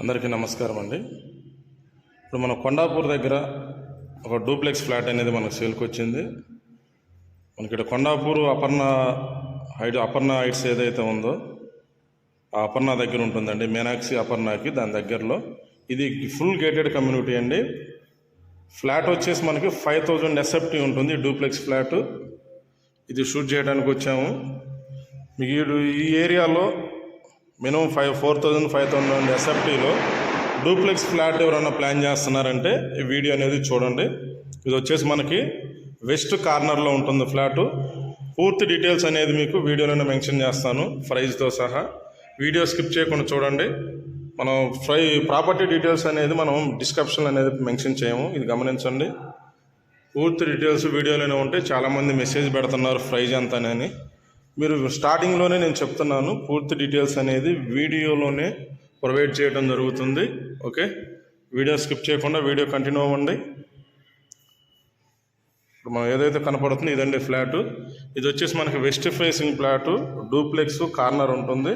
అందరికీ నమస్కారం అండి. ఇప్పుడు మన కొండాపూర్ దగ్గర ఒక డూప్లెక్స్ ఫ్లాట్ అనేది మనకు సేల్కి వచ్చింది. మనకి ఇక్కడ కొండాపూర్ అపర్ణ హైట్స్ ఏదైతే ఉందో ఆ అపర్ణ దగ్గర ఉంటుందండి. మీనాక్షి అపర్ణకి దాని దగ్గరలో ఇది ఫుల్ గేటెడ్ కమ్యూనిటీ అండి. ఫ్లాట్ వచ్చేసి మనకి 5000 SFT ఉంటుంది. డూప్లెక్స్ ఫ్లాట్ ఇది షూట్ చేయడానికి వచ్చాము. మీకు ఈ ఏరియాలో మినిమం 4,000-5,000 SFTలో డూప్లెక్స్ ఫ్లాట్ ఎవరైనా ప్లాన్ చేస్తున్నారంటే ఈ వీడియో అనేది చూడండి. ఇది వచ్చేసి మనకి వెస్ట్ కార్నర్లో ఉంటుంది ఫ్లాటు. పూర్తి డీటెయిల్స్ అనేది మీకు వీడియోలోనే మెన్షన్ చేస్తాను, ప్రైస్తో సహా. వీడియో స్కిప్ చేయకుండా చూడండి. మనం ప్రాపర్టీ డీటెయిల్స్ అనేది మనం డిస్క్రిప్షన్ అనేది మెన్షన్ చేయము, ఇది గమనించండి. పూర్తి డీటెయిల్స్ వీడియోలోనే ఉంటే చాలామంది మెసేజ్ పెడుతున్నారు ప్రైజ్ ఎంతనని. మీరు స్టార్టింగ్లోనే నేను చెప్తున్నాను, పూర్తి డీటెయిల్స్ అనేది వీడియోలోనే ప్రొవైడ్ చేయడం జరుగుతుంది. ఓకే, వీడియో స్కిప్ చేయకుండా వీడియో కంటిన్యూ అవ్వండి. ఇప్పుడు మనం ఏదైతే కనపడుతుందో ఇదండి ఫ్లాటు. ఇది వచ్చేసి మనకి west facing flat, duplex corner ఉంటుంది.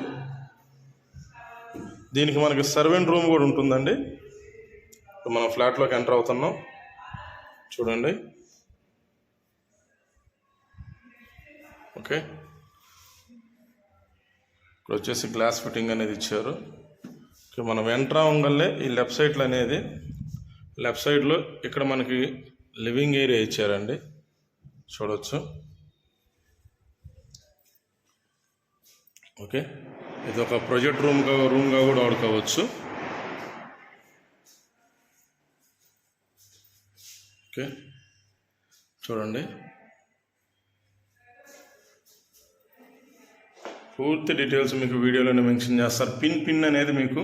దీనికి మనకి సర్వెంట్ రూమ్ కూడా ఉంటుందండి. ఇప్పుడు మనం ఫ్లాట్లోకి ఎంటర్ అవుతున్నాం, చూడండి. ఓకే, ఇక్కడ వచ్చేసి గ్లాస్ ఫిట్టింగ్ అనేది ఇచ్చారు. మనం ఎంటర్ అవ్వగలే ఈ లెఫ్ట్ సైడ్లో ఇక్కడ మనకి లివింగ్ ఏరియా ఇచ్చారండి, చూడవచ్చు. ఓకే, ఇది ఒక ప్రొజెక్ట్ రూమ్గా కూడా వాడుకోవచ్చు. ఓకే, చూడండి. పూర్తి డీటెయిల్స్ మీకు వీడియోలోనే మెన్షన్ చేస్తారు. పిన్ అనేది మీకు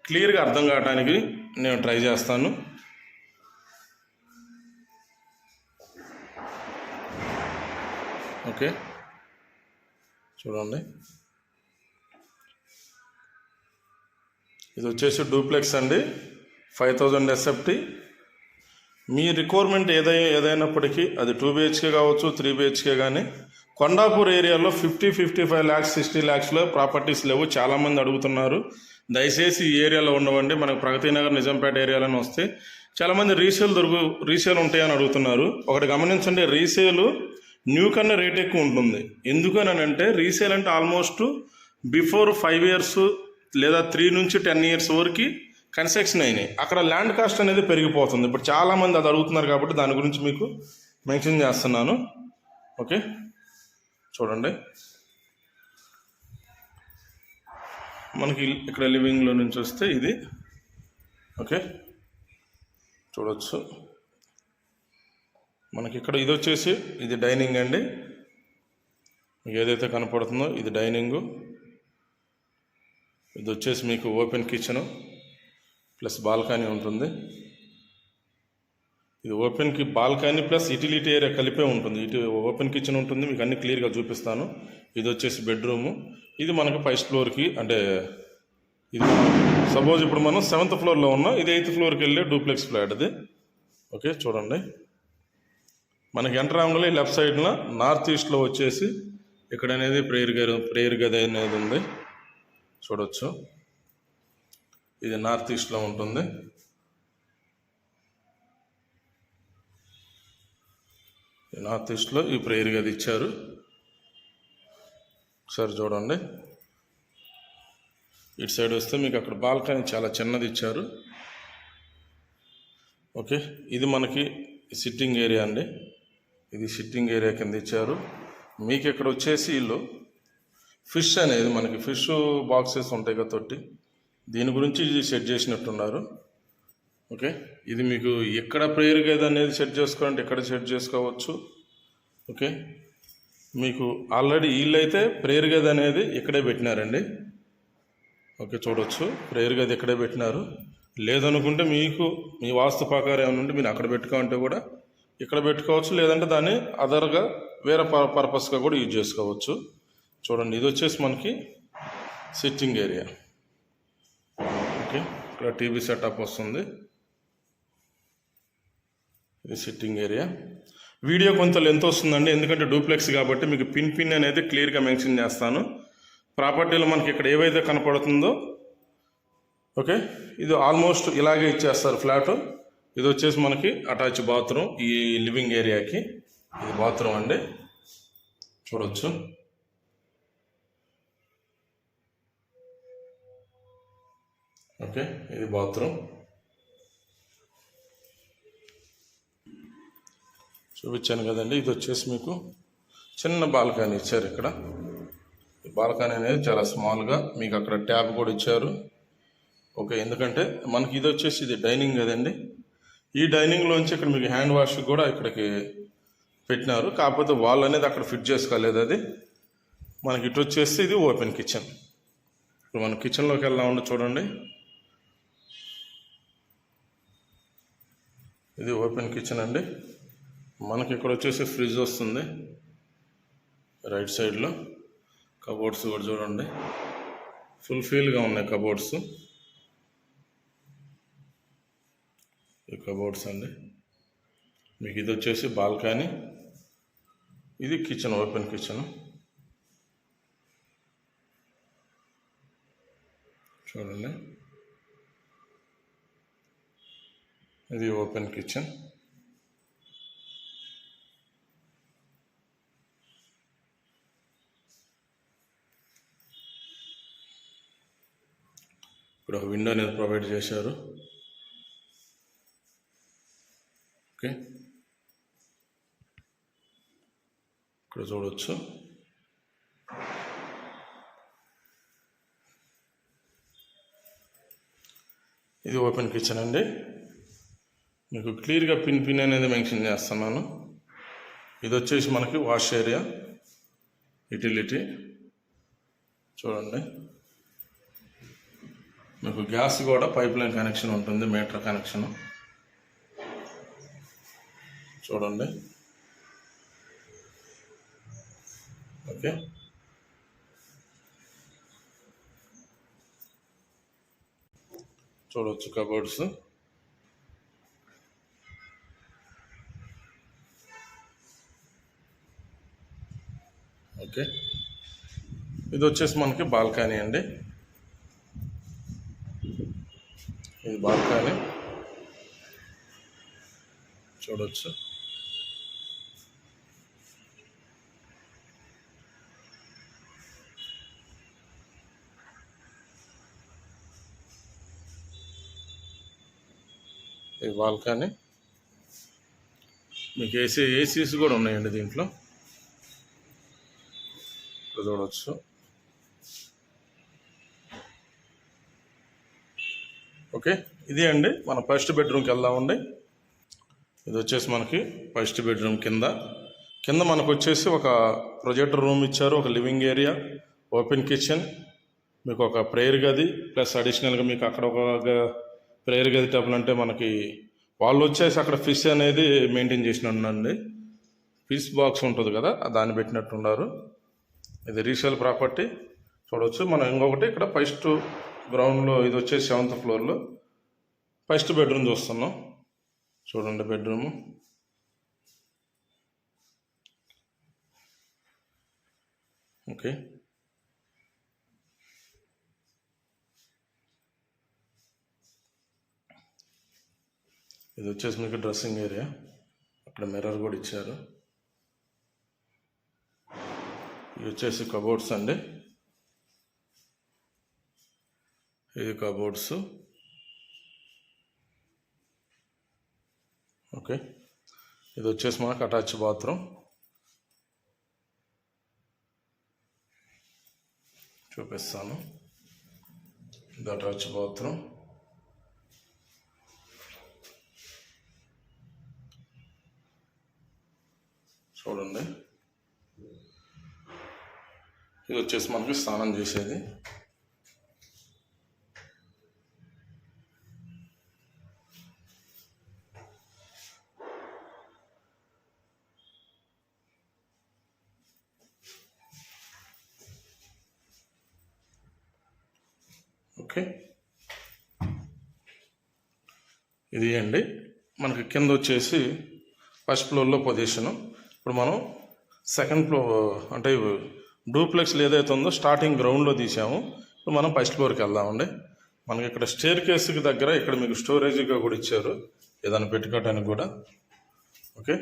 క్లియర్గా అర్థం కావడానికి నేను ట్రై చేస్తాను. ఓకే, చూడండి. ఇది వచ్చేసి డూప్లెక్స్ అండి, 5000 SFT. మీ రిక్వైర్మెంట్ ఏదైనప్పటికీ అది 2 BHK కావచ్చు, 3 BHK కానీ. కొండాపూర్ ఏరియాలో 50-55 lakhs 60 lakhsలో ప్రాపర్టీస్ లేవు, చాలామంది అడుగుతున్నారు. దయచేసి ఈ ఏరియాలో ఉండవండి. మనకు ప్రగతి నగర్, నిజాంపేట ఏరియాలోనే వస్తే చాలామంది రీసేల్ ఉంటాయని అడుగుతున్నారు. ఒకటి గమనించండి, రీసేలు న్యూ కన్నా రేట్ ఎక్కువ ఉంటుంది. ఎందుకని అంటే రీసేల్ అంటే ఆల్మోస్ట్ బిఫోర్ 5 years లేదా 3 నుంచి 10 years వరకు కన్స్ట్రక్షన్ అయినాయి. అక్కడ ల్యాండ్ కాస్ట్ అనేది పెరిగిపోతుంది. ఇప్పుడు చాలామంది అది అడుగుతున్నారు కాబట్టి దాని గురించి మీకు మెన్షన్ చేస్తున్నాను. ఓకే, చూడండి. మనకి ఇక్కడ లివింగ్లో నుంచి వస్తే ఇది. ఓకే, చూడవచ్చు. మనకి ఇక్కడ ఇది వచ్చేసి ఇది డైనింగ్ అండి. మీకు ఏదైతే కనపడుతుందో ఇది డైనింగు. ఇది వచ్చేసి మీకు ఓపెన్ కిచెను ప్లస్ బాల్కనీ ఉంటుంది. ఇది బాల్కనీ ప్లస్ యూటిలిటీ ఏరియా కలిపే ఉంటుంది. ఇటు ఓపెన్ కిచెన్ ఉంటుంది, మీకు అన్ని క్లియర్గా చూపిస్తాను. ఇది వచ్చేసి బెడ్రూము. ఇది మనకి 5th floorకి, అంటే ఇది సపోజ్ ఇప్పుడు మనం 7th floorలో ఉన్నాం, ఇది 8th floorకి వెళ్ళే డూప్లెక్స్ ఫ్లాట్ ఇది. ఓకే, చూడండి. మనకి ఎంటర్ అవ్వగానే లెఫ్ట్ సైడ్లో నార్త్ ఈస్ట్లో వచ్చేసి ఇక్కడ అనేది ప్రేయర్ గది అనేది ఉంది, చూడవచ్చు. ఇది నార్త్ ఈస్ట్లో ఉంటుంది. నార్త్ ఈస్ట్లో ఈ ప్రేయర్ గది ఇచ్చారు. ఒకసారి చూడండి. ఇటు సైడ్ వస్తే మీకు అక్కడ బాల్కనీ చాలా చిన్నది ఇచ్చారు. ఓకే, ఇది మనకి సిట్టింగ్ ఏరియా అండి. ఇది సిట్టింగ్ ఏరియా కింద ఇచ్చారు. మీకు ఇక్కడ వచ్చేసి ఇల్లు ఫిష్ అనేది, మనకి ఫిష్ బాక్సెస్ ఉంటాయి కదా తొట్టి, దీని గురించి ఇది సెట్ చేసినట్టున్నారు. ఓకే, ఇది మీకు ఎక్కడ ప్రేయర్ గది అనేది సెట్ చేసుకోవాలంటే ఎక్కడ సెట్ చేసుకోవచ్చు. ఓకే, మీకు ఆల్రెడీ వీళ్ళు అయితే ప్రేయర్ గది అనేది ఇక్కడే పెట్టినారండి. ఓకే, చూడవచ్చు. ప్రేయర్ గది ఇక్కడే పెట్టినారు. లేదనుకుంటే మీకు మీ వాస్తు ప్రకారం ఏమైనా ఉంటే మీరు అక్కడ పెట్టుకోవాలంటే కూడా ఇక్కడ పెట్టుకోవచ్చు, లేదంటే దాన్ని అదర్గా వేరే పర్పస్గా కూడా యూజ్ చేసుకోవచ్చు. చూడండి, ఇది వచ్చేసి మనకి సిట్టింగ్ ఏరియా. ఓకే, ఇక్కడ టీవీ సెటప్ వస్తుంది. ఇది సిట్టింగ్ ఏరియా. వీడియో కొంత లెంత్ వస్తుందండి, ఎందుకంటే డూప్లెక్స్ కాబట్టి మీకు పిన్ అనేది క్లియర్గా మెన్షన్ చేస్తాను. ప్రాపర్టీలో మనకి ఇక్కడ ఏవైతే కనపడుతుందో ఓకే, ఇది ఆల్మోస్ట్ ఇలాగే ఇచ్చేస్తారు ఫ్లాట్. ఇది వచ్చేసి మనకి అటాచ్ బాత్రూమ్ ఈ లివింగ్ ఏరియాకి. ఇది బాత్రూమ్ అండి, చూడవచ్చు. ఓకే, ఇది బాత్రూమ్ చూపించాను కదండి. ఇది వచ్చేసి మీకు చిన్న బాల్కనీ ఇచ్చారు ఇక్కడ. ఈ బాల్కనీ అనేది చాలా స్మాల్గా, మీకు అక్కడ ట్యాప్ కూడా ఇచ్చారు. ఓకే, ఎందుకంటే మనకి ఇది వచ్చేసి ఇది డైనింగ్ కదండి. ఈ డైనింగ్లోంచి ఇక్కడ మీకు హ్యాండ్ వాష్ కూడా ఇక్కడికి పెట్టినారు, కాకపోతే వాల్ అనేది అక్కడ ఫిట్ చేసుకోలేదు. అది మనకి ఇటు వచ్చేసి ఇది ఓపెన్ కిచెన్. ఇప్పుడు మనం కిచెన్లోకి వెళ్దామండి, చూడండి. ఇది ఓపెన్ కిచెన్ అండి. మనకి ఇక్కడ వచ్చేసి ఫ్రిడ్జ్ వస్తుంది రైట్ సైడ్లో. కబోర్డ్స్ కూడా చూడండి, ఫుల్ఫిల్గా ఉన్నాయి కబోర్డ్స్. ఈ కబోర్డ్స్ అండి. మీకు ఇది వచ్చేసి బాల్కనీ, ఇది కిచెన్, ఓపెన్ కిచెన్. చూడండి, ఇది ఓపెన్ కిచెన్. ఇక్కడ ఒక విండో అనేది ప్రొవైడ్ చేశారు. ఓకే, ఇక్కడ చూడవచ్చు. ఇది ఓపెన్ కిచెన్ అండి. మీకు క్లియర్గా పిన్ అనేది మెన్షన్ చేస్తున్నాను. ఇది వచ్చేసి మనకి వాష్ ఏరియా, యూటిలిటీ. చూడండి, మీకు గ్యాస్ కూడా పైప్ లైన్ కనెక్షన్ ఉంటుంది, మీటర్ కనెక్షన్. చూడండి, ఓకే. చూడవచ్చు కబోర్డ్స్. ఓకే, ఇది వచ్చేసి మనకి బాల్కనీ అండి. ఇది బాల్కనీ చూడవచ్చు. ఈ బాల్కనీ మీకు ఏసీస్ కూడా ఉన్నాయండి దీంట్లో, ఇక్కడ చూడవచ్చు. ఓకే, ఇది అండి మన ఫస్ట్ బెడ్రూమ్కి వెళ్దామండి. ఇది వచ్చేసి మనకి ఫస్ట్ బెడ్రూమ్. కింద మనకు వచ్చేసి ఒక ప్రొజెక్టర్ రూమ్ ఇచ్చారు, ఒక లివింగ్ ఏరియా, ఓపెన్ కిచెన్, మీకు ఒక ప్రేయర్ గది, ప్లస్ అడిషనల్గా మీకు అక్కడ ఒక ప్రేయర్ గది టేబుల్. అంటే మనకి వాళ్ళు వచ్చేసి అక్కడ ఫిష్ అనేది మెయింటైన్ చేసినట్టుండండి, ఫిష్ బాక్స్ ఉంటుంది కదా, దాన్ని పెట్టినట్టున్నారు. ఇది రీసేల్ ప్రాపర్టీ చూడవచ్చు. మనం ఇంకొకటి ఇక్కడ ఫస్ట్ గ్రౌండ్లో, ఇది వచ్చేసి 7th ఫ్లోర్లో ఫస్ట్ బెడ్రూమ్ చూస్తున్నాం. చూడండి బెడ్రూము. ఓకే, ఇది వచ్చేసి మీకు డ్రెస్సింగ్ ఏరియా, అక్కడ మిర్రర్ కూడా ఇచ్చారు. ఇది వచ్చేసి కబోర్డ్స్ అండి. ఇది కబోర్డ్స్. ఓకే, ఇది వచ్చేసి మనకు అటాచ్ బాత్రూమ్. చూపిస్తాను. ఇది అటాచ్ బాత్రూమ్. చూడండి, ఇది వచ్చేసి మనకి స్నానం చేసేది. ఓకే, ఇది అండి మనకి కింద వచ్చేసి ఫస్ట్ ఫ్లోర్లో పొజిషను. ఇప్పుడు మనం సెకండ్ ఫ్లోర్ అంటే డూప్లెక్స్ ఏదైతే ఉందో స్టార్టింగ్ గ్రౌండ్లో తీసాము. ఇప్పుడు మనం ఫస్ట్ ఫ్లోర్కి వెళ్దామండి. మనకి ఇక్కడ స్టేర్ కేసుకి దగ్గర ఇక్కడ మీకు స్టోరేజ్గా కూడా ఇచ్చారు, ఏదైనా పెట్టుకోవడానికి కూడా. ఓకే,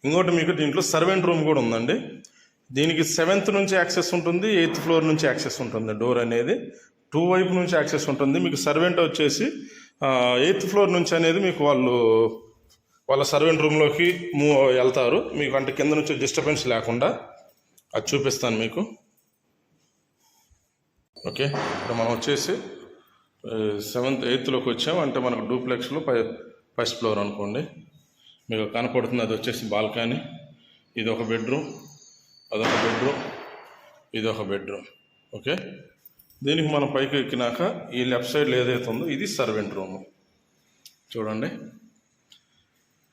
ఇంకోటి మీకు దీంట్లో సర్వెంట్ రూమ్ కూడా ఉందండి. దీనికి 7th నుంచి యాక్సెస్ ఉంటుంది, 8th ఫ్లోర్ నుంచి యాక్సెస్ ఉంటుంది. డోర్ అనేది 2 వైపు నుంచి యాక్సెస్ ఉంటుంది. మీకు సర్వెంట్ వచ్చేసి 8th ఫ్లోర్ నుంచి అనేది మీకు వాళ్ళ సర్వెంట్ రూమ్లోకి వెళ్తారు. మీకు అంటే కింద నుంచి డిస్టర్బెన్స్ లేకుండా అది చూపిస్తాను మీకు. ఓకే, ఇప్పుడు మనం వచ్చేసి 7th 8thలోకి వచ్చాము. అంటే మనకు డూప్లెక్స్లో 1st ఫ్లోర్ అనుకోండి. మీకు కనపడుతుంది, అది వచ్చేసి బాల్కనీ. ఇది ఒక బెడ్రూమ్, అదొక బెడ్రూమ్, ఇది ఒక బెడ్రూమ్. ఓకే, దీనికి మనం పైకి ఎక్కినాక ఈ లెఫ్ట్ సైడ్లో ఏదైతే ఉందో ఇది సర్వెంట్ రూమ్. చూడండి,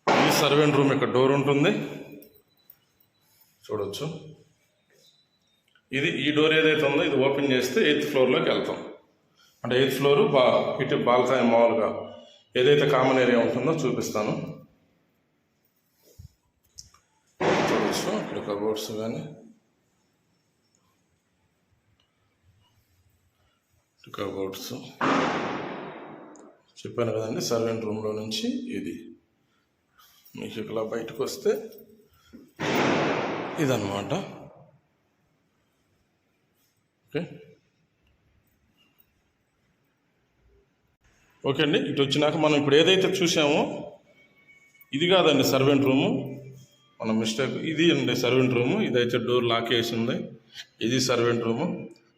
ఈ సర్వెంట్ రూమ్ ఇక్కడ డోర్ ఉంటుంది, చూడవచ్చు. ఈ డోర్ ఏదైతే ఉందో ఇది ఓపెన్ చేస్తే 8th ఫ్లోర్లోకి వెళ్తాం. అంటే 8th ఫ్లోరు ఇటు బాల్కనీ మామూలుగా ఏదైతే కామన్ ఏరియా ఉంటుందో చూపిస్తాను. చూడవచ్చు, ఇక్కడ కబోర్డ్స్ కానీ, కబోర్డ్స్ చెప్పాను కదండి. సర్వెంట్ రూమ్లో నుంచి ఇది మీకు ఇలా బయటకు వస్తే ఇదన్నమాట. ఓకే, ఓకే అండి. ఇటు వచ్చినాక మనం ఇప్పుడు ఏదైతే చూసామో ఇది కాదండి సర్వెంట్ రూము, మన మిస్టేక్. ఇది అండి సర్వెంట్ రూము. ఇదైతే డోర్ లాక్ వేసి ఉంది. ఇది సర్వెంట్ రూము.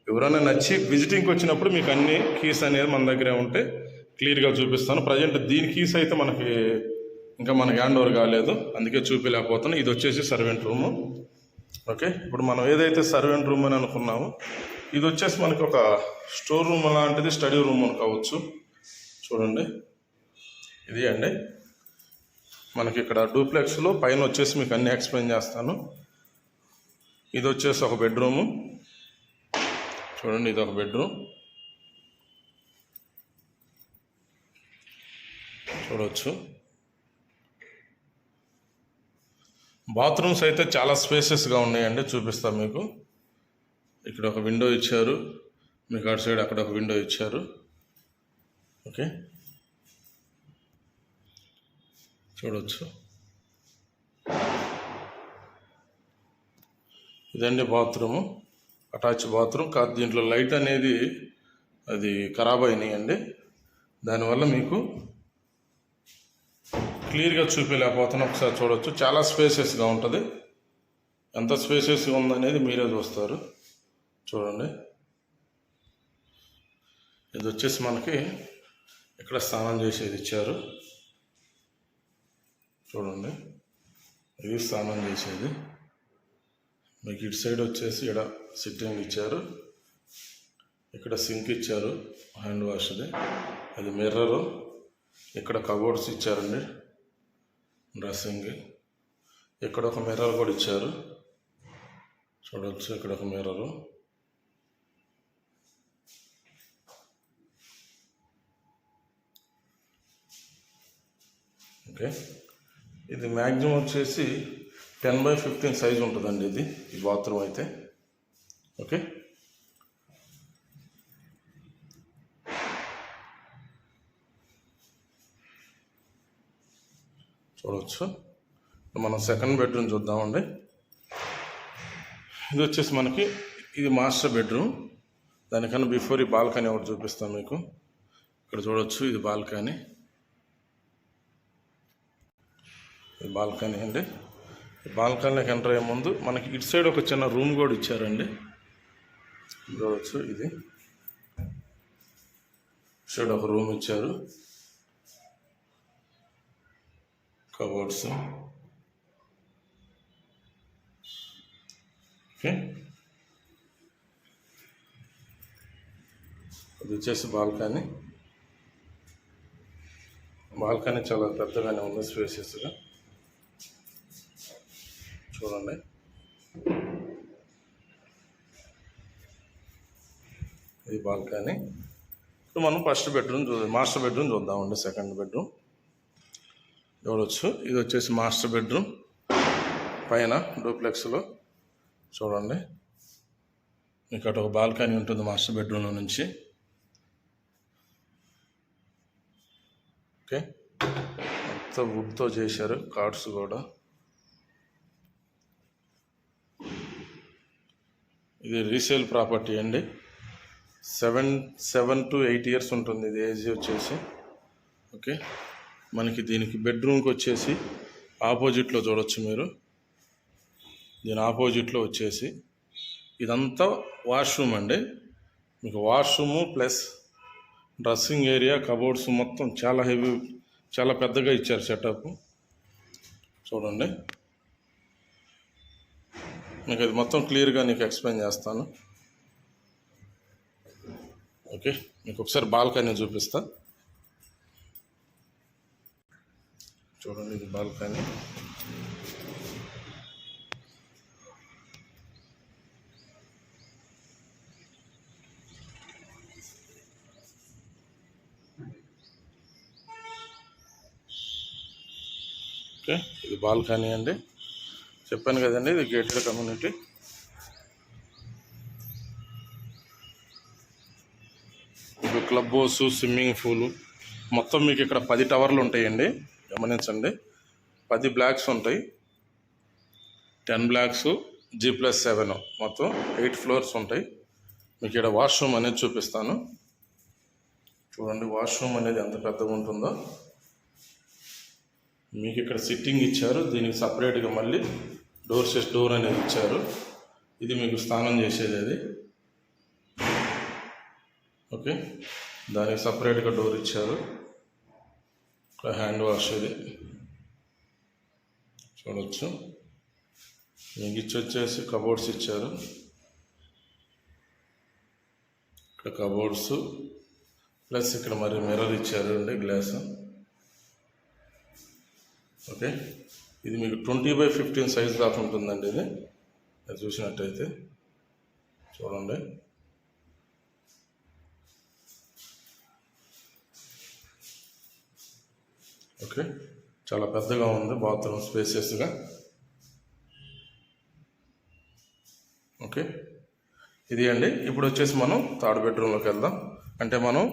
ఎవరైనా నచ్చి విజిటింగ్కి వచ్చినప్పుడు మీకు అన్ని కీస్ అనేది మన దగ్గరే ఉంటే క్లియర్గా చూపిస్తాను. ప్రజెంట్ దీని కీస్ అయితే మనకి ఇంకా మనకి హ్యాండ్ ఓవర్ కాలేదు, అందుకే చూపించలేకపోతున్నాను. ఇది వచ్చేసి సర్వెంట్ రూము. ఓకే, ఇప్పుడు మనం ఏదైతే సర్వెంట్ రూమ్ అని అనుకున్నామో ఇది వచ్చేసి మనకి ఒక స్టోర్ రూమ్ లాంటిది, స్టడీ రూమ్ అని కావచ్చు. చూడండి, ఇది అండి మనకి ఇక్కడ డూప్లెక్స్లో పైన వచ్చేసి మీకు అన్నీ ఎక్స్ప్లెయిన్ చేస్తాను. ఇది వచ్చేసి ఒక బెడ్రూము. చూడండి, ఇది ఒక బెడ్రూమ్. చూడవచ్చు, బాత్రూమ్స్ అయితే చాలా స్పేసెస్గా ఉన్నాయండి, చూపిస్తాను మీకు. ఇక్కడ ఒక విండో ఇచ్చారు, మీకు అటు సైడ్ అక్కడ ఒక విండో ఇచ్చారు. ఓకే, చూడవచ్చు. ఇదండి బాత్రూము, అటాచ్ బాత్రూమ్. కాదు దీంట్లో లైట్ అనేది అది ఖరాబ్ అయినాయండి, దానివల్ల మీకు క్లియర్గా చూపించలేకపోతున్నాం. ఒకసారి చూడవచ్చు, చాలా స్పేసెస్గా ఉంటుంది. ఎంత స్పేసెస్గా ఉందనేది మీరే చూస్తారు. చూడండి, ఇది వచ్చేసి మనకి ఇక్కడ స్నానం చేసేది ఇచ్చారు. చూడండి, ఇది స్నానం చేసేది. మీకు ఇటు సైడ్ వచ్చేసి ఇక్కడ సిట్టింగ్ ఇచ్చారు, ఇక్కడ సింక్ ఇచ్చారు హ్యాండ్ వాష్ది, అది మిర్రరు. ఇక్కడ కబోర్డ్స్ ఇచ్చారండి, డ్రెస్సింగ్. ఇక్కడ ఒక మిర్రర్ కూడా ఇచ్చారు, చూడవచ్చు. ఇక్కడ ఒక మిర్రరు. ఓకే, ఇది మ్యాక్సిమం వచ్చేసి 10x15 సైజు ఉంటుందండి ఇది, ఈ బాత్రూమ్ అయితే. ఓకే, చూడవచ్చు. మనం సెకండ్ బెడ్రూమ్ చూద్దామండి. ఇది వచ్చేసి మనకి ఇది మాస్టర్ బెడ్రూమ్. దానికన్నా బిఫోర్ ఈ బాల్కనీ ఒకటి చూపిస్తాను మీకు. ఇక్కడ చూడవచ్చు, ఇది బాల్కనీ. ఇది బాల్కనీ అండి. ఈ బాల్కనీలోకి ఎంటర్ అయ్యే ముందు మనకి ఇటు సైడ్ ఒక చిన్న రూమ్ కూడా ఇచ్చారండి, చూడవచ్చు. ఇది సైడ్ ఒక రూమ్ ఇచ్చారు, కబోర్డ్స్. ఓకే, ఇది వచ్చేసి బాల్కనీ. బాల్కనీ చాలా పెద్దగానే ఉంది, స్పేసెస్గా. చూడండి, ఇది బాల్కనీ. ఇప్పుడు మనం ఫస్ట్ బెడ్రూమ్ మాస్టర్ బెడ్రూమ్ చూద్దామండి. సెకండ్ బెడ్రూమ్ చూడవచ్చు. ఇది వచ్చేసి మాస్టర్ బెడ్రూమ్ పైన డూప్లెక్స్లో. చూడండి, మీకు అటు ఒక బాల్కనీ ఉంటుంది మాస్టర్ బెడ్రూమ్లో నుంచి. ఓకే, మొత్తం వుడ్తో చేశారు, కార్డ్స్ కూడా. ఇది రీసేల్ ప్రాపర్టీ అండి. 7 to 8 years ఉంటుంది ఇది ఏజ్ వచ్చేసి. ఓకే, మనకి దీనికి బెడ్రూమ్కి వచ్చేసి ఆపోజిట్లో చూడొచ్చు మీరు. దీని ఆపోజిట్లో వచ్చేసి ఇదంతా వాష్రూమ్ అండి. మీకు washroom plus dressing area, cupboards మొత్తం చాలా హెవీ, చాలా పెద్దగా ఇచ్చారు సెటప్. చూడండి, మీకు అది మొత్తం క్లియర్గా నీకు ఎక్స్ప్లెయిన్ చేస్తాను. ఓకే, మీకు ఒకసారి బాల్కనీ చూపిస్తా. చూడండి, ఇది బాల్కనీ. ఓకే, ఇది బాల్కనీ అండి. చెప్పాను కదండి, ఇది గేటెడ్ కమ్యూనిటీ. మీకు క్లబ్ హౌస్, స్విమ్మింగ్ పూలు మొత్తం మీకు ఇక్కడ 10 టవర్లు ఉంటాయండి. గమనించండి, 10 బ్లాక్స్ ఉంటాయి. 10 బ్లాక్స్ G+7 మొత్తం 8 ఫ్లోర్స్ ఉంటాయి. మీకు ఇక్కడ వాష్రూమ్ అనేది చూపిస్తాను. చూడండి, వాష్రూమ్ అనేది ఎంత పెద్దగా ఉంటుందో. మీకు ఇక్కడ సిట్టింగ్ ఇచ్చారు, దీనికి సపరేట్గా మళ్ళీ డోర్ అనేది ఇచ్చారు. ఇది మీకు స్నానం చేసేది అది. ఓకే, దానికి సపరేట్గా డోర్ ఇచ్చారు. హ్యాండ్ వాష్ ఇది చూడవచ్చు. మీకు వచ్చేసి కబోర్డ్స్ ఇచ్చారు. ఇక్కడ కబోర్డ్స్ ప్లస్ ఇక్కడ మరి మిర్రర్ ఇచ్చారు అండి, గ్లాస్. ఓకే, ఇది మీకు 20x15 సైజ్ దాకా ఉంటుందండి. ఇది అది చూసినట్టయితే చూడండి. ఓకే, చాలా పెద్దగా ఉంది బాత్రూమ్, స్పేసియస్గా. ఓకే, ఇది అండి. ఇప్పుడు వచ్చేసి మనం 3rd బెడ్రూమ్లోకి వెళ్దాం. అంటే మనం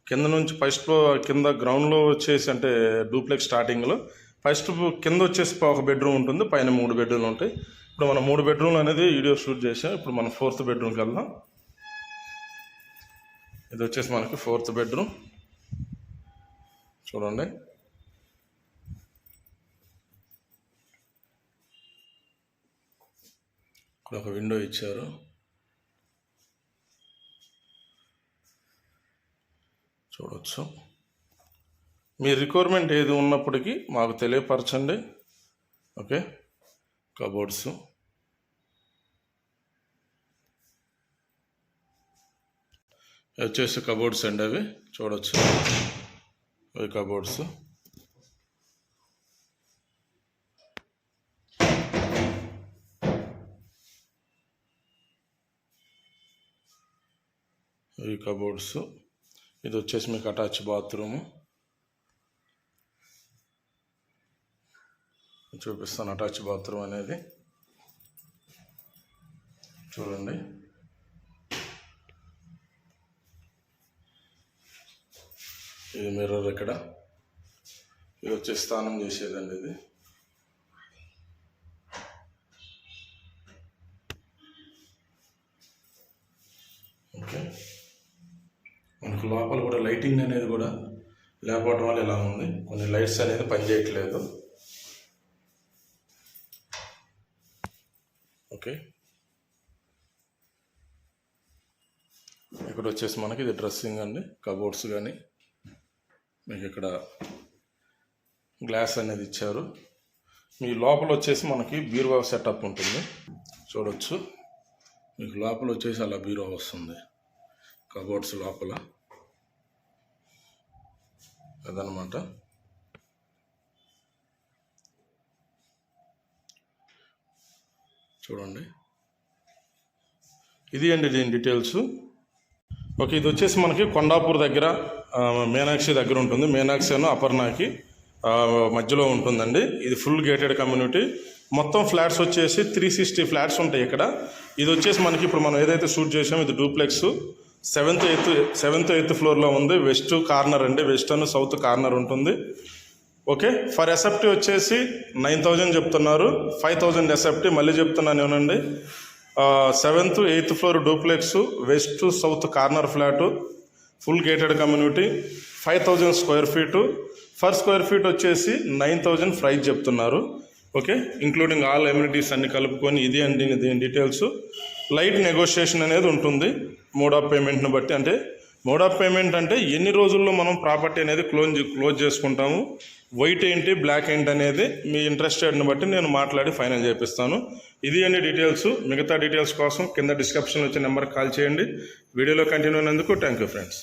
కింద నుంచి ఫస్ట్ ఫ్లోర్, కింద గ్రౌండ్లో వచ్చేసి అంటే డూప్లెక్స్ స్టార్టింగ్లో ఫస్ట్ కింద వచ్చేసి ఒక బెడ్రూమ్ ఉంటుంది, పైన 3 బెడ్రూమ్లు ఉంటాయి. ఇప్పుడు మనం 3 బెడ్రూమ్లు అనేది వీడియో షూట్ చేసాం. ఇప్పుడు మనం 4th బెడ్రూమ్కి వెళ్దాం. ఇది వచ్చేసి మనకి 4th బెడ్రూమ్. చూడండి, ఇక్కడ ఒక విండో ఇచ్చారు. చూడవచ్చు. మీ రిక్వైర్మెంట్ ఏది ఉన్నప్పటికీ మాకు తెలియపరచండి. ఓకే, కబోర్డ్స్ వచ్చేసి కబోర్డ్స్ అండి, అవి చూడవచ్చు. అవి కబోర్డ్స్. ఇవి కబోర్డ్స్. ఇది వచ్చేసి మీకు అటాచ్ బాత్రూము. చూపిస్తాను అటాచ్ బాత్రూమ్ అనేది. చూడండి, ఇది మిర్రర్. ఇక్కడ ఇది వచ్చి స్నానం చేసేదండి ఇది. ఓకే, మనకు లోపల కూడా లైటింగ్ అనేది కూడా లేకపోవడం వల్ల ఇలా ఉంది. కొన్ని లైట్స్ అనేది పనిచేయట్లేదు. ఓకే, ఇక్కడ వచ్చేసి మనకి ఇది డ్రెస్సింగ్ అండి, కబోర్డ్స్ కానీ మీకు ఇక్కడ గ్లాస్ అనేది ఇచ్చారు. మీ లోపల వచ్చేసి మనకి బీరువా సెటప్ ఉంటుంది. చూడవచ్చు, మీకు లోపల వచ్చేసి అలా బీరువా వస్తుంది కబోర్డ్స్ లోపల. అదనమాట. చూడండి, ఇది అండి దీని డీటెయిల్స్. ఓకే, ఇది వచ్చేసి మనకి కొండాపూర్ దగ్గర మీనాక్షి దగ్గర ఉంటుంది. మీనాక్షి అపర్ణకి మధ్యలో ఉంటుందండి. ఇది ఫుల్ గేటెడ్ కమ్యూనిటీ. మొత్తం ఫ్లాట్స్ వచ్చేసి 360 ఫ్లాట్స్ ఉంటాయి ఇక్కడ. ఇది వచ్చేసి మనకి ఇప్పుడు మనం ఏదైతే షూట్ చేసామో ఇది డూప్లెక్స్. సెవెంత్ ఎయిత్ ఫ్లోర్లో ఉంది. వెస్ట్ కార్నర్ అండి, వెస్ట్ అండ్ సౌత్ కార్నర్ ఉంటుంది. ఓకే, ఫర్ ఎస్ఎఫ్టీ వచ్చేసి 9,000 చెప్తున్నారు. 5,000 ఎస్ఎఫ్టీ. మళ్ళీ చెప్తున్నాను ఏమనండి, 7th 8th floor duplex, west south corner flat, full gated community, 5,000 square feet. Per square feet వచ్చేసి 9,000 ప్రైస్ చెప్తున్నారు. ఓకే, ఇంక్లూడింగ్ ఆల్ ఎమ్యూనిటీస్ అన్ని కలుపుకొని ఇది అండి దీని డీటెయిల్స్. లైట్ నెగోషియేషన్ అనేది ఉంటుంది మోడ్ ఆఫ్ పేమెంట్ని బట్టి. అంటే మోడ్ ఆఫ్ పేమెంట్ అంటే ఎన్ని రోజుల్లో మనం ప్రాపర్టీ అనేది క్లోజ్ చేసుకుంటాము, వైట్ ఏంటి బ్లాక్ ఏంటి అనేది మీ ఇంట్రెస్టెడ్ని బట్టి నేను మాట్లాడి ఫైనల్ చేపిస్తాను. ఇది అన్ని డీటెయిల్స్. మిగతా డీటెయిల్స్ కోసం కింద డిస్క్రిప్షన్లో వచ్చే నెంబర్కి కాల్ చేయండి. వీడియోలో కంటిన్యూ అయినందుకు థ్యాంక్ యూ ఫ్రెండ్స్.